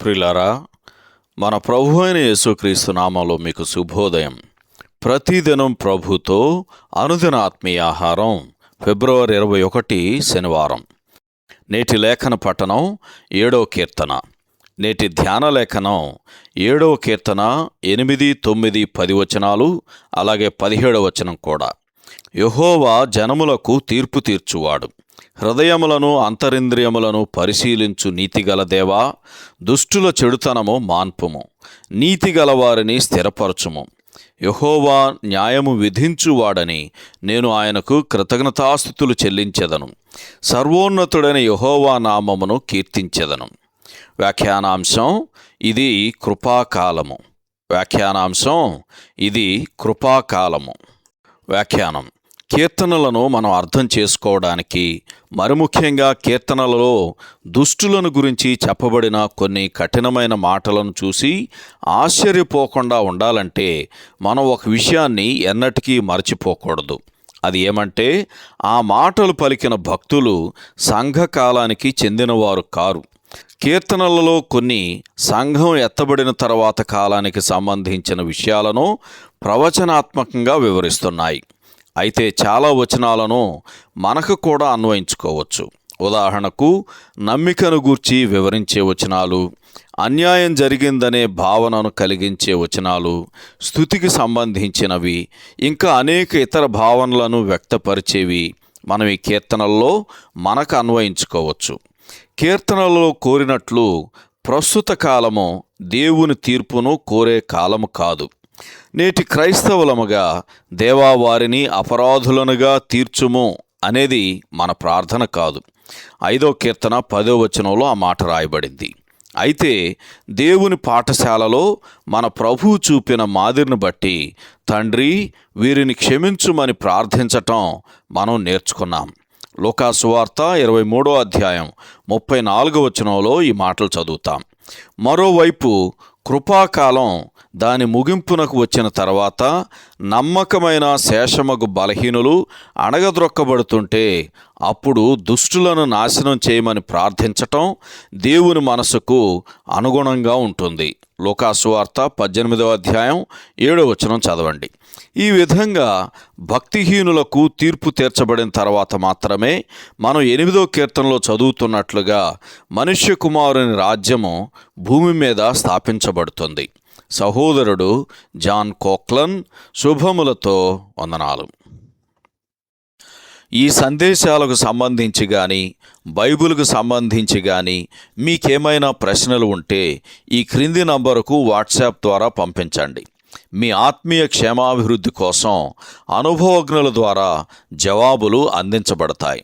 ప్రియులారా, మన ప్రభు అయిన యేసుక్రీస్తు నామంలో మీకు శుభోదయం. ప్రతిదినం ప్రభుతో అనుదిన ఆత్మీయ ఆహారం. ఫిబ్రవరి 21 శనివారం. నేటి లేఖన పఠనం 7వ కీర్తన. నేటి ధ్యాన లేఖనం 7వ కీర్తన 8, 9, 10 వచనాలు, అలాగే 17వ వచనం కూడా. యెహోవా జనములకు తీర్పు తీర్చువాడు. హృదయములను అంతరింద్రియములను పరిశీలించు నీతిగల దేవా, దుష్టుల చెడుతనము మాన్పుము, నీతిగల వారిని స్థిరపరచుము. యెహోవా న్యాయము విధించువాడని నేను ఆయనకు కృతజ్ఞతాస్తుతులు చెల్లించెదను. సర్వోన్నతుడైన యెహోవా నామమును కీర్తించెదను. వ్యాఖ్యానాంశం: ఇది కృపాకాలము. వ్యాఖ్యానాంశం: ఇది కృపాకాలము. వ్యాఖ్యానం: కీర్తనలను మనం అర్థం చేసుకోవడానికి, మరి ముఖ్యంగా కీర్తనలలో దుష్టులను గురించి చెప్పబడిన కొన్ని కఠినమైన మాటలను చూసి ఆశ్చర్యపోకుండా ఉండాలంటే మనం ఒక విషయాన్ని ఎన్నటికీ మరచిపోకూడదు. అది ఏమంటే, ఆ మాటలు పలికిన భక్తులు సంఘకాలానికి చెందినవారు కారు. కీర్తనలలో కొన్ని సంఘం ఎత్తబడిన తర్వాత కాలానికి సంబంధించిన విషయాలను ప్రవచనాత్మకంగా వివరిస్తున్నాయి. అయితే చాలా వచనాలను మనకు కూడా అన్వయించుకోవచ్చు. ఉదాహరణకు, నమ్మికను గూర్చి వివరించే వచనాలు, అన్యాయం జరిగిందనే భావనను కలిగించే వచనాలు, స్తుతికి సంబంధించినవి, ఇంకా అనేక ఇతర భావనలను వ్యక్తపరిచేవి మనం ఈ కీర్తనల్లో మనకు అన్వయించుకోవచ్చు. కీర్తనలలో కోరినట్లు ప్రస్తుత కాలము దేవుని తీర్పును కోరే కాలము కాదు. నేటి క్రైస్తవులముగా దేవా, వారిని అపరాధులనుగా తీర్చుము అనేది మన ప్రార్థన కాదు. 5వ కీర్తన 10వ వచనంలో ఆ మాట రాయబడింది. అయితే దేవుని పాఠశాలలో మన ప్రభువు చూపిన మాదిరిని బట్టి, తండ్రి, వీరిని క్షమించుమని ప్రార్థించటం మనం నేర్చుకున్నాం. లూకా సువార్త 23వ అధ్యాయం 34వ వచనంలో ఈ మాటలు చదువుతాం. మరోవైపు కృపాకాలం దాని ముగింపునకు వచ్చిన తర్వాత నమ్మకమైన శేషమగు బలహీనులు అణగద్రొక్కబడుతుంటే అప్పుడు దుష్టులను నాశనం చేయమని ప్రార్థించటం దేవుని మనసుకు అనుగుణంగా ఉంటుంది. లూకా సువార్త 18వ అధ్యాయం 7వ వచనం చదవండి. ఈ విధంగా భక్తిహీనులకు తీర్పు తీర్చబడిన తర్వాత మాత్రమే మనం 8వ కీర్తనలో చదువుతున్నట్లుగా మనుష్య కుమారుని రాజ్యము భూమి మీద స్థాపించబడుతుంది. సహోదరుడు జాన్ కోక్లన్. శుభములతో వందనాలు. ఈ సందేశాలకు సంబంధించి కానీ, బైబిల్కు సంబంధించి కానీ మీకేమైనా ప్రశ్నలు ఉంటే ఈ క్రింది నంబరుకు వాట్సాప్ ద్వారా పంపించండి. మీ ఆత్మీయ క్షేమాభివృద్ధి కోసం అనుభవజ్ఞుల ద్వారా జవాబులు అందించబడతాయి.